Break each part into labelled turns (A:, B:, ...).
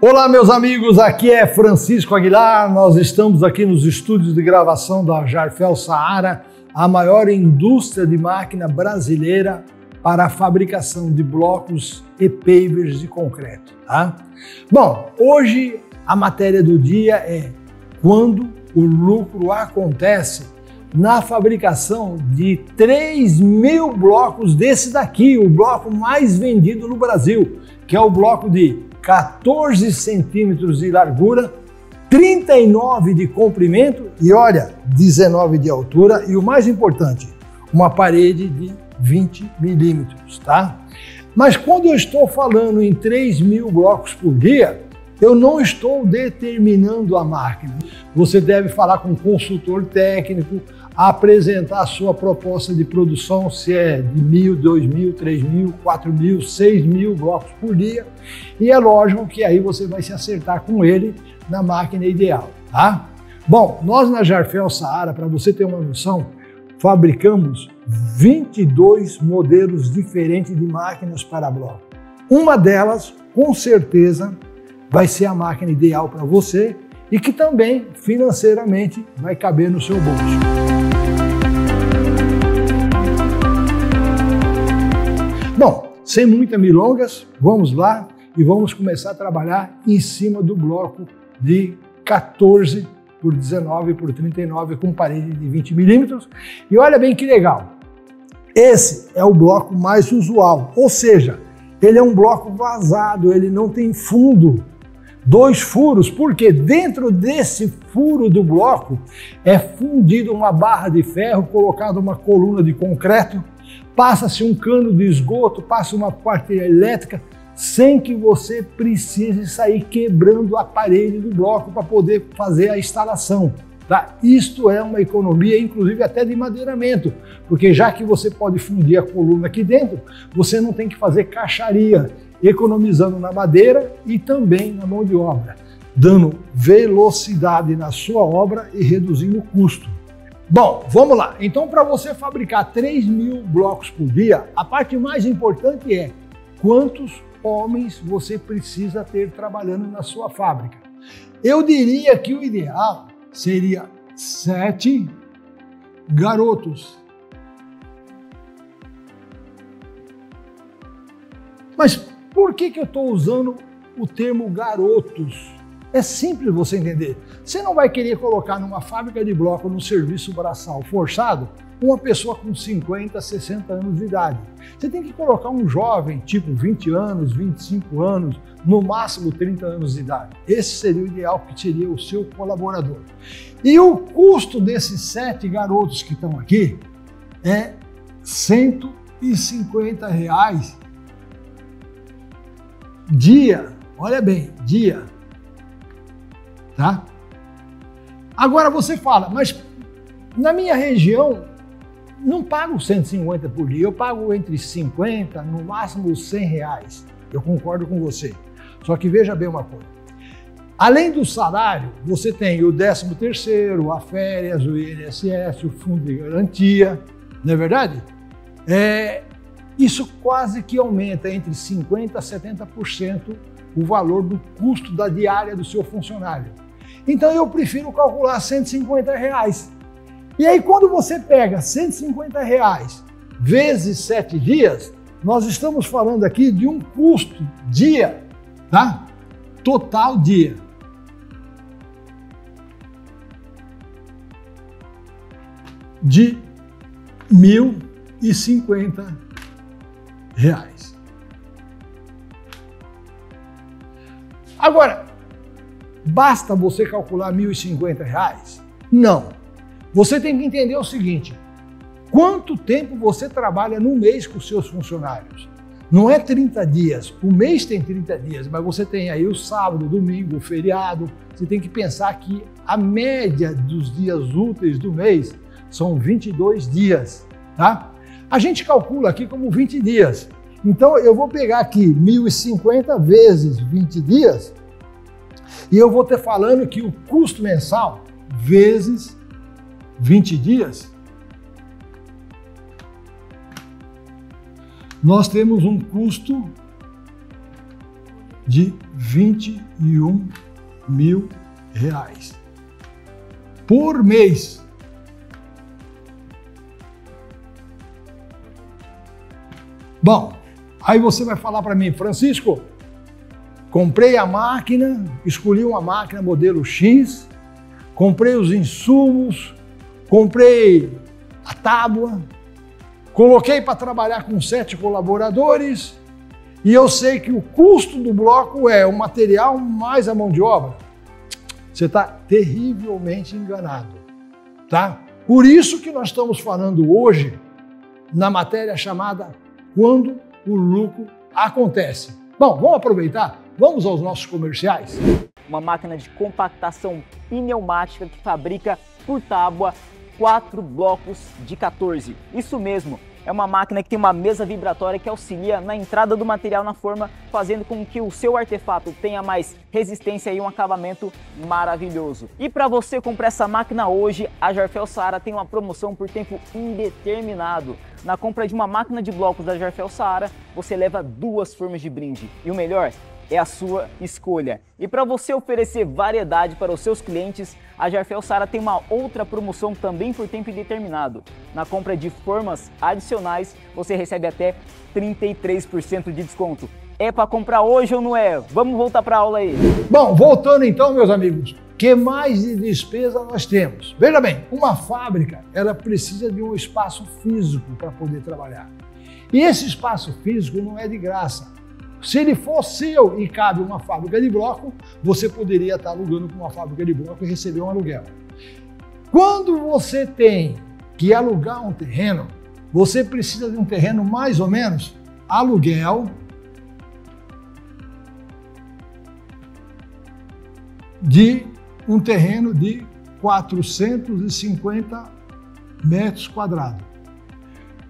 A: Olá, meus amigos, aqui é Francisco Aguilar, nós estamos aqui nos estúdios de gravação da Jarfel Saara, a maior indústria de máquina brasileira para a fabricação de blocos e pavers de concreto, tá? Bom, hoje a matéria do dia é quando o lucro acontece na fabricação de 3.000 blocos desse daqui, o bloco mais vendido no Brasil, que é o bloco de 14 centímetros de largura, 39 de comprimento e olha, 19 de altura e o mais importante, uma parede de 20 milímetros, tá? Mas quando eu estou falando em 3.000 blocos por dia, eu não estou determinando a máquina. Você deve falar com um consultor técnico, apresentar a sua proposta de produção, se é de 1.000, 2.000, 3.000, 4.000, 6.000 blocos por dia. E é lógico que aí você vai se acertar com ele na máquina ideal, tá? Bom, nós na Jarfel Saara, para você ter uma noção, fabricamos 22 modelos diferentes de máquinas para bloco. Uma delas, com certeza, vai ser a máquina ideal para você e que também, financeiramente, vai caber no seu bolso. Bom, sem muitas milongas, vamos lá e vamos começar a trabalhar em cima do bloco de 14 por 19 por 39 com parede de 20 milímetros. E olha bem que legal, esse é o bloco mais usual, ou seja, ele é um bloco vazado, ele não tem fundo. 2 furos, porque dentro desse furo do bloco é fundido uma barra de ferro, colocada uma coluna de concreto, passa-se um cano de esgoto, passa uma parte elétrica, sem que você precise sair quebrando a parede do bloco para poder fazer a instalação. Tá? Isto é uma economia, inclusive até de madeiramento, porque já que você pode fundir a coluna aqui dentro, você não tem que fazer caixaria, economizando na madeira e também na mão de obra, dando velocidade na sua obra e reduzindo o custo. Bom, vamos lá. Então, para você fabricar 3.000 blocos por dia, a parte mais importante é quantos homens você precisa ter trabalhando na sua fábrica. Eu diria que o ideal seria 7 garotos. Mas por que eu estou usando o termo garotos? É simples você entender. Você não vai querer colocar numa fábrica de bloco, num serviço braçal forçado, uma pessoa com 50, 60 anos de idade. Você tem que colocar um jovem, tipo 20 anos, 25 anos, no máximo 30 anos de idade. Esse seria o ideal, que seria o seu colaborador. E o custo desses 7 garotos que estão aqui é R$ 150 dia. Olha bem, dia. Tá? Agora você fala, mas na minha região não pago 150 por dia, eu pago entre 50, no máximo R$100. Eu concordo com você. Só que veja bem uma coisa. Além do salário, você tem o 13º, a férias, o INSS, o fundo de garantia, não é verdade? Isso quase que aumenta entre 50% a 70% o valor do custo da diária do seu funcionário. Então eu prefiro calcular R$150. E aí quando você pega R$150 vezes 7 dias, nós estamos falando aqui de um custo dia, tá? Total dia. De R$ 1.050. Agora, basta você calcular R$ 1.050? Não. Você tem que entender o seguinte, quanto tempo você trabalha no mês com os seus funcionários? Não é 30 dias, o mês tem 30 dias, mas você tem aí o sábado, o domingo, o feriado. Você tem que pensar que a média dos dias úteis do mês são 22 dias, tá? A gente calcula aqui como 20 dias. Então eu vou pegar aqui 1.050 vezes 20 dias e eu vou ter falando que o custo mensal vezes 20 dias, nós temos um custo de R$21 mil por mês. Bom, aí você vai falar para mim, Francisco, comprei a máquina, escolhi uma máquina modelo X, comprei os insumos, comprei a tábua, coloquei para trabalhar com 7 colaboradores e eu sei que o custo do bloco é o material mais a mão de obra. Você está terrivelmente enganado, tá? Por isso que nós estamos falando hoje na matéria chamada Quando o Lucro Acontece. Bom, vamos aproveitar, vamos aos nossos comerciais.
B: Uma máquina de compactação pneumática que fabrica por tábua 4 blocos de 14. Isso mesmo, é uma máquina que tem uma mesa vibratória que auxilia na entrada do material na forma, fazendo com que o seu artefato tenha mais resistência e um acabamento maravilhoso. E para você comprar essa máquina hoje, a Jarfel Saara tem uma promoção por tempo indeterminado. Na compra de uma máquina de blocos da Jarfel Saara, você leva 2 formas de brinde. E o melhor, é a sua escolha. E para você oferecer variedade para os seus clientes, a Jarfel Saara tem uma outra promoção também por tempo indeterminado. Na compra de formas adicionais, você recebe até 33% de desconto. É para comprar hoje ou não é? Vamos voltar para a aula aí.
A: Bom, voltando então, meus amigos, o que mais de despesa nós temos? Veja bem, uma fábrica, ela precisa de um espaço físico para poder trabalhar. E esse espaço físico não é de graça. Se ele for seu e cabe uma fábrica de bloco, você poderia estar alugando com uma fábrica de bloco e receber um aluguel. Quando você tem que alugar um terreno, você precisa de um terreno mais ou menos aluguel de um terreno de 450 metros quadrados,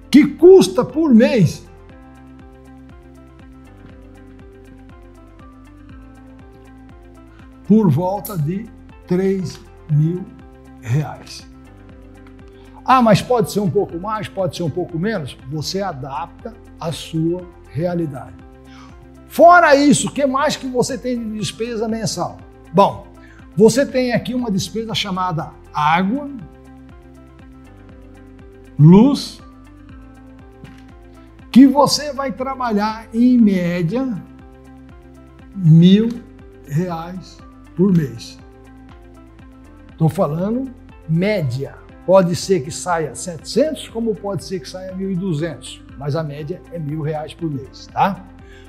A: que custa por mês por volta de R$3.000. Ah, mas pode ser um pouco mais, pode ser um pouco menos? Você adapta a sua realidade. Fora isso, o que mais que você tem de despesa mensal? Bom, você tem aqui uma despesa chamada água, luz, que você vai trabalhar em média R$1.000 por mês. Estou falando média. Pode ser que saia 700, como pode ser que saia 1.200, mas a média é R$1.000 por mês, tá?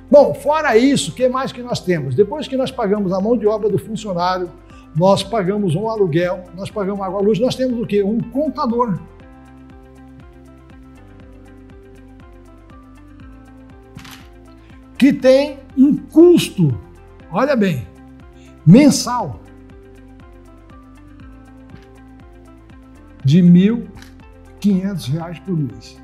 A: Bom, fora isso, o que mais que nós temos? Depois que nós pagamos a mão de obra do funcionário, nós pagamos um aluguel, nós pagamos água, luz, nós temos o quê? Um contador. Que tem um custo, olha bem, mensal de R$1.500 por mês.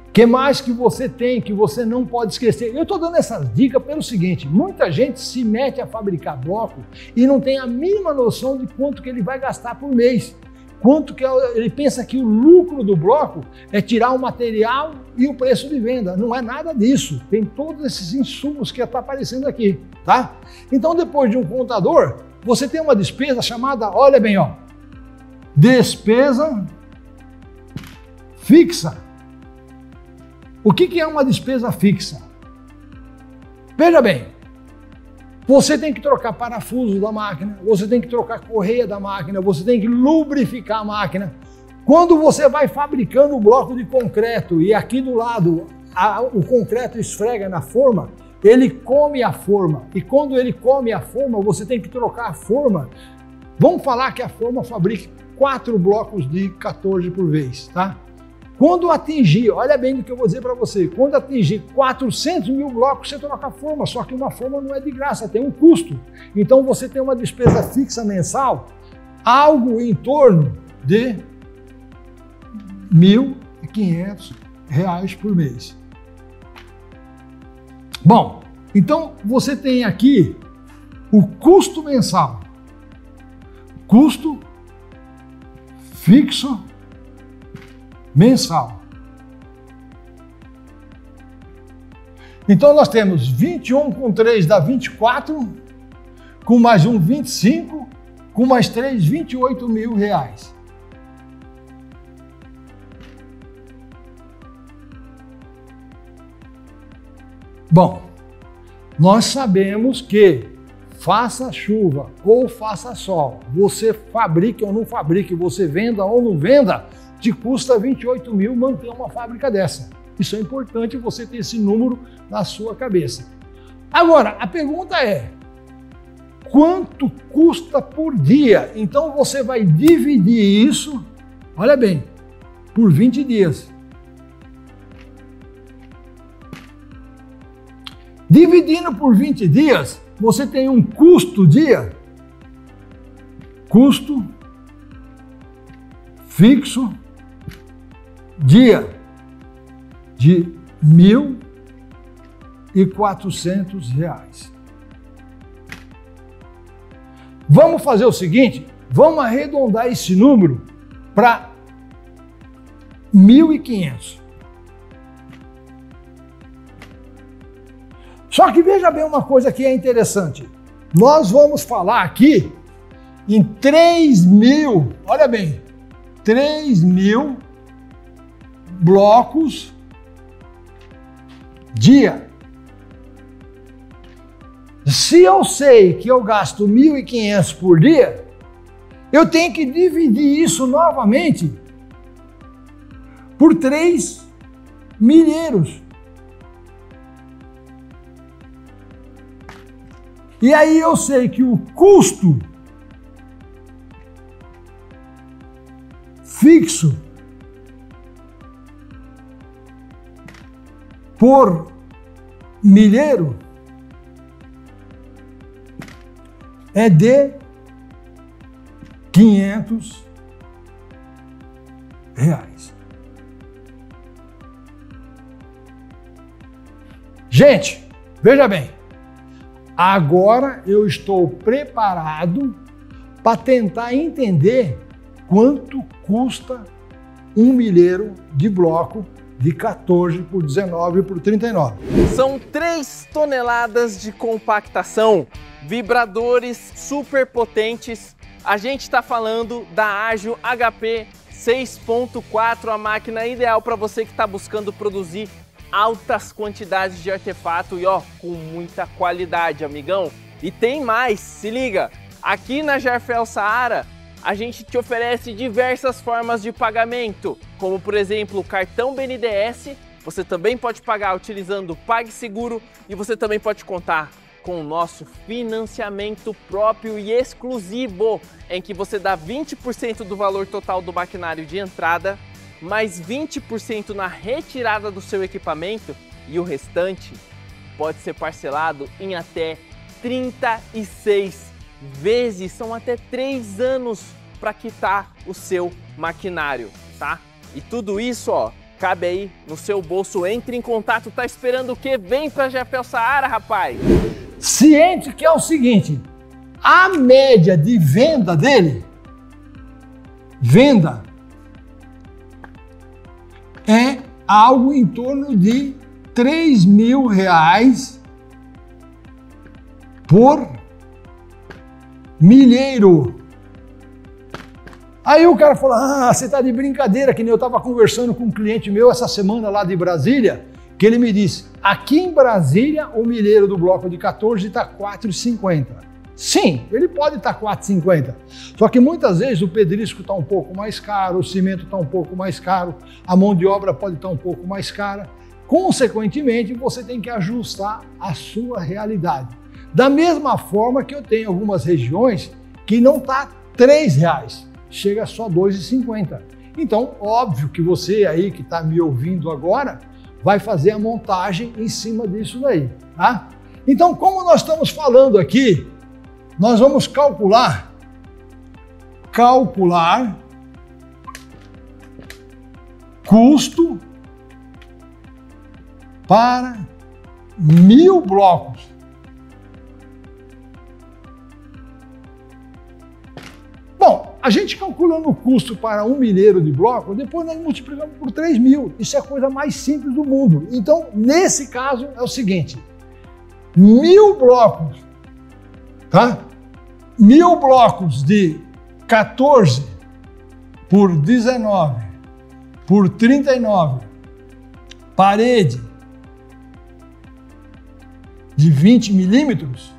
A: O que mais que você tem, que você não pode esquecer? Eu estou dando essas dicas pelo seguinte, muita gente se mete a fabricar bloco e não tem a mínima noção de quanto que ele vai gastar por mês. Quanto que ele pensa que o lucro do bloco é tirar o material e o preço de venda. Não é nada disso. Tem todos esses insumos que está aparecendo aqui, tá? Então, depois de um contador, você tem uma despesa chamada, olha bem, ó, despesa fixa. O que é uma despesa fixa? Veja bem, você tem que trocar parafuso da máquina, você tem que trocar correia da máquina, você tem que lubrificar a máquina. Quando você vai fabricando o bloco de concreto e aqui do lado o concreto esfrega na forma, ele come a forma. E quando ele come a forma, você tem que trocar a forma. Vamos falar que a forma fabrica 4 blocos de 14 por vez, tá? Quando atingir, olha bem do que eu vou dizer para você, quando atingir 400 mil blocos, você troca a forma, só que uma forma não é de graça, tem um custo. Então você tem uma despesa fixa mensal, algo em torno de R$1.500 por mês. Bom, então você tem aqui o custo mensal, custo fixo mensal. Então nós temos 21 com 3 dá 24, com mais um 25, com mais 3, 28 mil reais. Bom, nós sabemos que faça chuva ou faça sol, você fabrique ou não fabrique, você venda ou não venda, te custa 28 mil manter uma fábrica dessa. Isso é importante você ter esse número na sua cabeça. Agora, a pergunta é, quanto custa por dia? Então você vai dividir isso, olha bem, por 20 dias. Dividindo por 20 dias, você tem um custo dia, custo fixo dia de R$ 1.400. Vamos fazer o seguinte, vamos arredondar esse número para 1.500. Só que veja bem uma coisa que é interessante. Nós vamos falar aqui em 3.000, olha bem, 3.000 blocos dia. Se eu sei que eu gasto 1.500 por dia, eu tenho que dividir isso novamente por 3 milheiros. E aí eu sei que o custo fixo por milheiro é de R$500. Gente, veja bem. Agora eu estou preparado para tentar entender quanto custa um milheiro de bloco de 14 por 19 por 39.
C: São 3 toneladas de compactação, vibradores super potentes. A gente está falando da Agio HP 6.4, a máquina ideal para você que está buscando produzir altas quantidades de artefato e ó, com muita qualidade, amigão. E tem mais, se liga, aqui na Jarfel Saara a gente te oferece diversas formas de pagamento, como por exemplo o cartão BNDES, você também pode pagar utilizando o PagSeguro e você também pode contar com o nosso financiamento próprio e exclusivo, em que você dá 20% do valor total do maquinário de entrada, mais 20% na retirada do seu equipamento e o restante pode ser parcelado em até 36 vezes. São até 3 anos para quitar o seu maquinário, tá? E tudo isso, ó, cabe aí no seu bolso. Entre em contato, tá esperando o quê? Vem pra Jarfel Saara, rapaz!
A: Ciente que é o seguinte, a média de venda dele, é algo em torno de R$3.000 por milheiro. Aí o cara falou, você está de brincadeira, que nem eu estava conversando com um cliente meu essa semana lá de Brasília, que ele me disse, aqui em Brasília o milheiro do bloco de 14 está R$4,50. Sim, ele pode estar R$4,50, só que muitas vezes o pedrisco está um pouco mais caro, o cimento está um pouco mais caro, a mão de obra pode estar um pouco mais cara, consequentemente você tem que ajustar a sua realidade. Da mesma forma que eu tenho algumas regiões que não está R$3, chega só R$2,50. Então, óbvio que você aí que está me ouvindo agora, vai fazer a montagem em cima disso daí, tá? Então, como nós estamos falando aqui, nós vamos calcular custo para 1.000 blocos. Bom, a gente calculando o custo para 1 milheiro de bloco, depois nós multiplicamos por 3.000. Isso é a coisa mais simples do mundo. Então, nesse caso, é o seguinte, 1.000 blocos, tá? 1.000 blocos de 14 por 19 por 39, parede de 20 milímetros,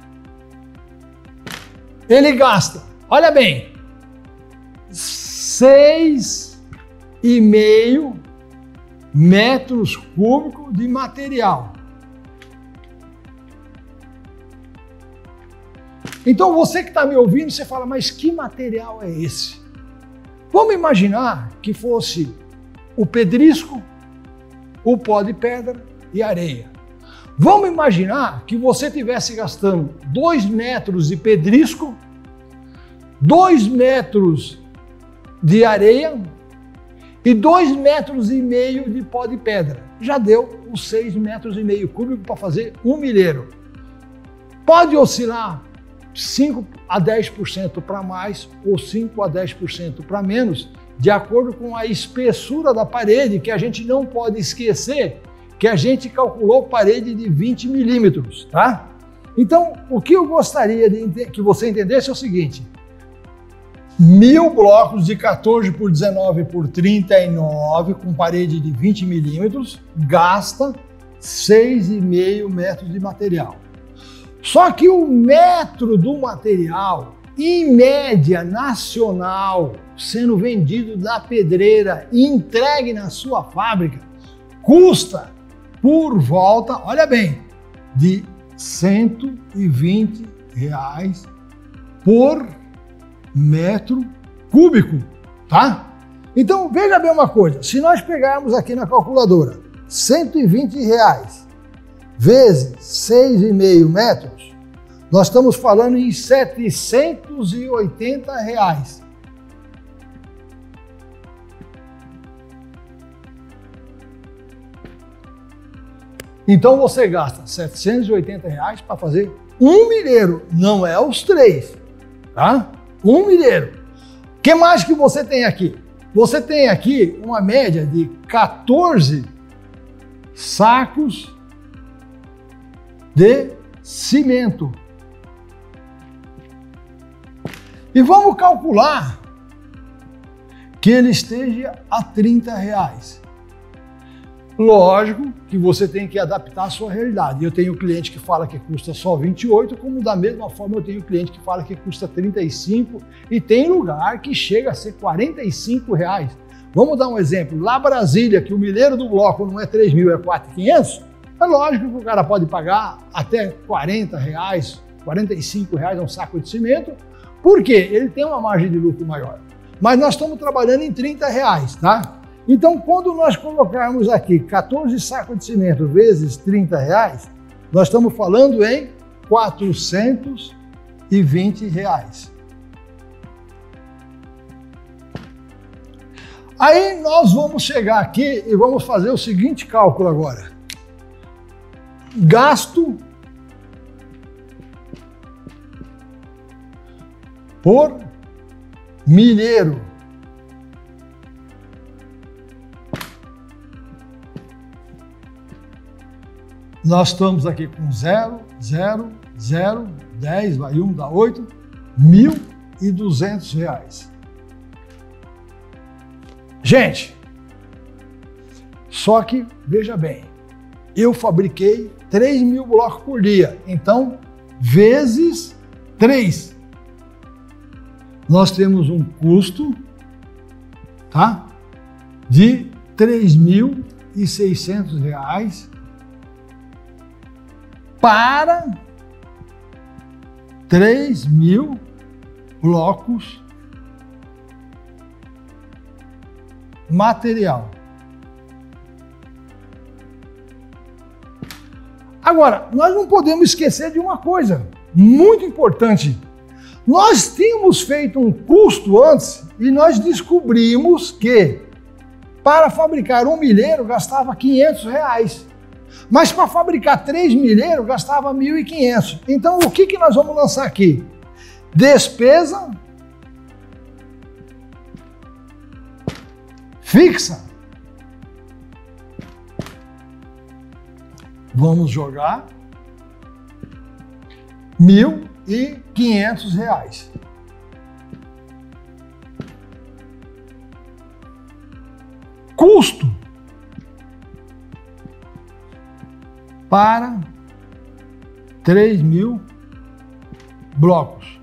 A: ele gasta, olha bem, 6,5 metros cúbicos de material. Então você que está me ouvindo, você fala, mas que material é esse? Vamos imaginar que fosse o pedrisco, o pó de pedra e areia. Vamos imaginar que você estivesse gastando 2 metros de pedrisco, 2 metros de areia e 2,5 metros de pó de pedra. Já deu os 6,5 metros cúbicos para fazer 1 milheiro. Pode oscilar 5 a 10% para mais ou 5 a 10% para menos, de acordo com a espessura da parede, que a gente não pode esquecer que a gente calculou parede de 20 milímetros, tá? Então, o que eu gostaria que você entendesse é o seguinte, 1.000 blocos de 14 por 19 por 39, com parede de 20 milímetros, gasta 6,5 metros de material. Só que o metro do material, em média nacional, sendo vendido da pedreira e entregue na sua fábrica, custa por volta, olha bem, de R$ 120 por metro cúbico, tá? Então, veja bem uma coisa, se nós pegarmos aqui na calculadora, R$ 120 vezes 6,5 metros, nós estamos falando em R$ 780. Então você gasta R$ 780 para fazer 1 milheiro, não é os 3, tá? 1 milheiro. O que mais que você tem aqui? Você tem aqui uma média de 14 sacos de cimento. E vamos calcular que ele esteja a R$ 30. Lógico que você tem que adaptar a sua realidade. Eu tenho cliente que fala que custa só 28, como da mesma forma eu tenho cliente que fala que custa 35 e tem lugar que chega a ser R$ 45. Vamos dar um exemplo. Lá Brasília, que o milheiro do bloco não é 3.000, é 4.500, é lógico que o cara pode pagar até R$ 40, R$ 45 um saco de cimento. Por quê? Ele tem uma margem de lucro maior. Mas nós estamos trabalhando em R$ 30, tá? Então, quando nós colocarmos aqui 14 sacos de cimento vezes R$ 30, nós estamos falando em R$ 420. Aí nós vamos chegar aqui e vamos fazer o seguinte cálculo agora. Gasto por milheiro. Nós estamos aqui com 0, 0, 0, 10, vai 1, dá 8, R$ 1.200. Gente, só que, veja bem, eu fabriquei 3.000 blocos por dia, então, vezes 3. Nós temos um custo, tá? De R$ 3.600 para 3.000 blocos material. Agora, nós não podemos esquecer de uma coisa muito importante. Nós tínhamos feito um custo antes e nós descobrimos que para fabricar um milheiro gastava R$ 500. Mas para fabricar 3 milheiros gastava 1.500. Então o que nós vamos lançar aqui? Despesa fixa. Vamos jogar R$ 1.500. Custo para 3.000 blocos.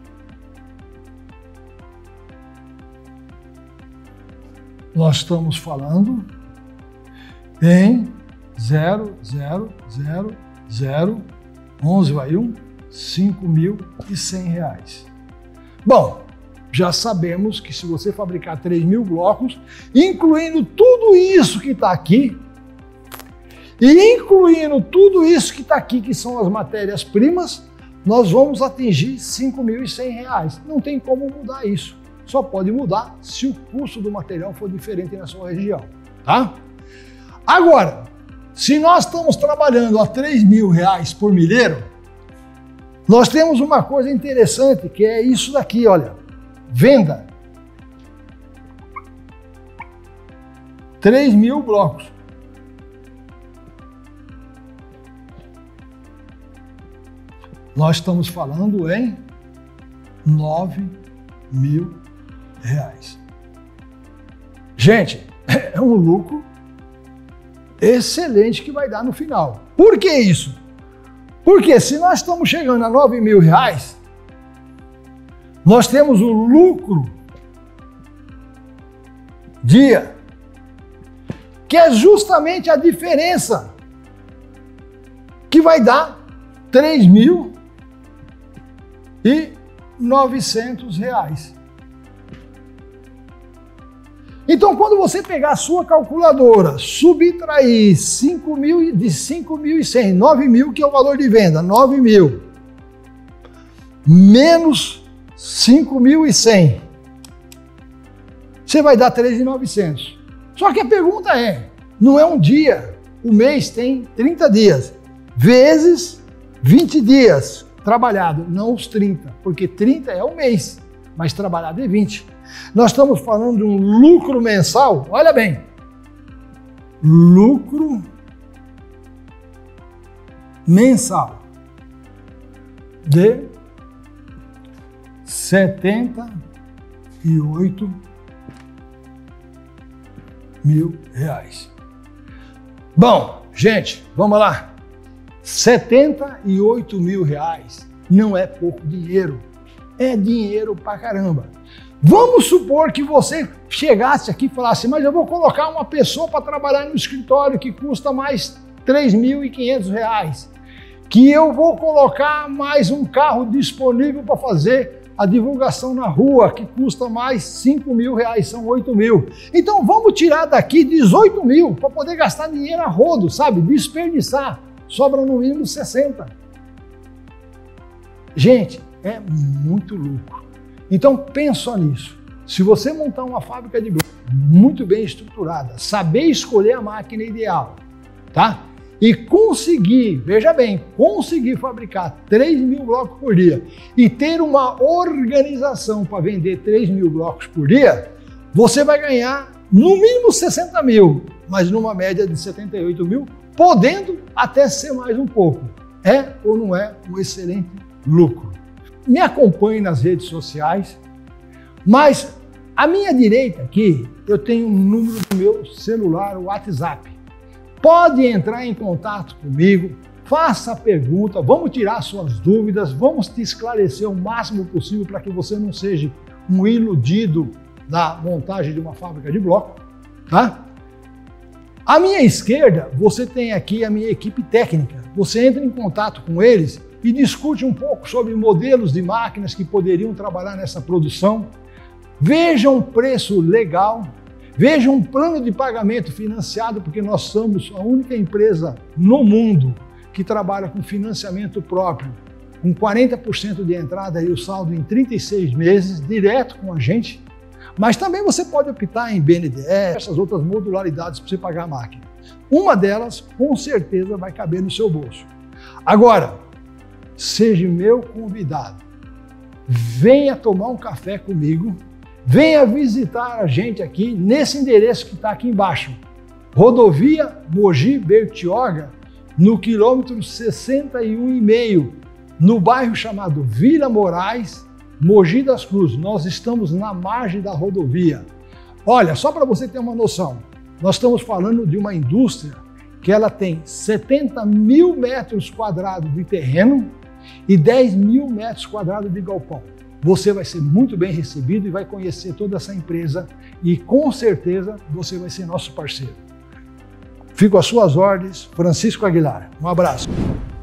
A: Nós estamos falando em 0,00011 vai R$ 5.100. Bom, já sabemos que se você fabricar 3.000 blocos, incluindo tudo isso que está aqui, e incluindo tudo isso que está aqui, que são as matérias-primas, nós vamos atingir R$ 5.100. Não tem como mudar isso. Só pode mudar se o custo do material for diferente na sua região, tá? Agora, se nós estamos trabalhando a R$ 3.000 por milheiro, nós temos uma coisa interessante, que é isso daqui, olha. Venda. 3.000 blocos. Nós estamos falando em R$ 9.000. Gente, é um lucro excelente que vai dar no final. Por que isso? Porque se nós estamos chegando a R$ 9.000, nós temos o lucro dia, que é justamente a diferença que vai dar R$ 3.900. Então, quando você pegar a sua calculadora, subtrair de 5.100, 9.000, que é o valor de venda, 9.000, menos 5.100, você vai dar 3.900. Só que a pergunta é, não é um dia, o mês tem 30 dias, vezes 20 dias trabalhado, não os 30, porque 30 é o mês, mas trabalhado é 20. Nós estamos falando de um lucro mensal, olha bem, lucro mensal de R$ 78.000. Bom, gente, vamos lá. R$ 78.000 não é pouco dinheiro, é dinheiro pra caramba. Vamos supor que você chegasse aqui e falasse, mas eu vou colocar uma pessoa para trabalhar no escritório que custa mais R$ 3.500, que eu vou colocar mais um carro disponível para fazer a divulgação na rua, que custa mais R$ 5.000, são 8.000. Então vamos tirar daqui 18.000 para poder gastar dinheiro a rodo, sabe? Desperdiçar. Sobra no mínimo 60. Gente, é muito lucro. Então pensa nisso. Se você montar uma fábrica de blocos muito bem estruturada, saber escolher a máquina ideal, tá? E conseguir, veja bem, conseguir fabricar 3.000 blocos por dia e ter uma organização para vender 3.000 blocos por dia, você vai ganhar no mínimo 60.000, mas numa média de 78.000, podendo até ser mais um pouco. É ou não é um excelente lucro? Me acompanhe nas redes sociais, mas à minha direita aqui eu tenho um número do meu celular, o WhatsApp. Pode entrar em contato comigo, faça a pergunta, vamos tirar suas dúvidas, vamos te esclarecer o máximo possível para que você não seja um iludido na montagem de uma fábrica de bloco, tá? À minha esquerda, você tem aqui a minha equipe técnica. Você entra em contato com eles e discute um pouco sobre modelos de máquinas que poderiam trabalhar nessa produção. Veja um preço legal, veja um plano de pagamento financiado, porque nós somos a única empresa no mundo que trabalha com financiamento próprio, com 40% de entrada e o saldo em 36 meses, direto com a gente. Mas também você pode optar em BNDES, essas outras modularidades para você pagar a máquina. Uma delas, com certeza, vai caber no seu bolso. Agora, seja meu convidado. Venha tomar um café comigo, venha visitar a gente aqui nesse endereço que está aqui embaixo. Rodovia Mogi Bertioga, no quilômetro 61,5, no bairro chamado Vila Moraes, Mogi das Cruzes. Nós estamos na margem da rodovia. Olha, só para você ter uma noção, nós estamos falando de uma indústria que ela tem 70 mil metros quadrados de terreno e 10 mil metros quadrados de galpão. Você vai ser muito bem recebido e vai conhecer toda essa empresa e com certeza você vai ser nosso parceiro. Fico às suas ordens, Francisco Aguilar. Um abraço.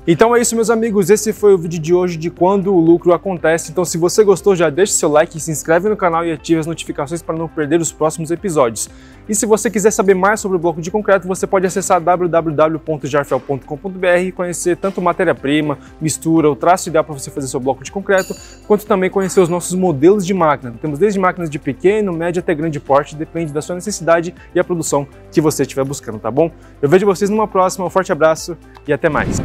D: Então é isso, meus amigos, esse foi o vídeo de hoje de quando o lucro acontece. Então se você gostou, já deixa seu like, se inscreve no canal e ative as notificações para não perder os próximos episódios. E se você quiser saber mais sobre o bloco de concreto, você pode acessar www.jarfel.com.br e conhecer tanto matéria-prima, mistura, o traço ideal para você fazer seu bloco de concreto, quanto também conhecer os nossos modelos de máquina. Temos desde máquinas de pequeno, médio até grande porte, depende da sua necessidade e a produção que você estiver buscando, tá bom? Eu vejo vocês numa próxima, um forte abraço e até mais!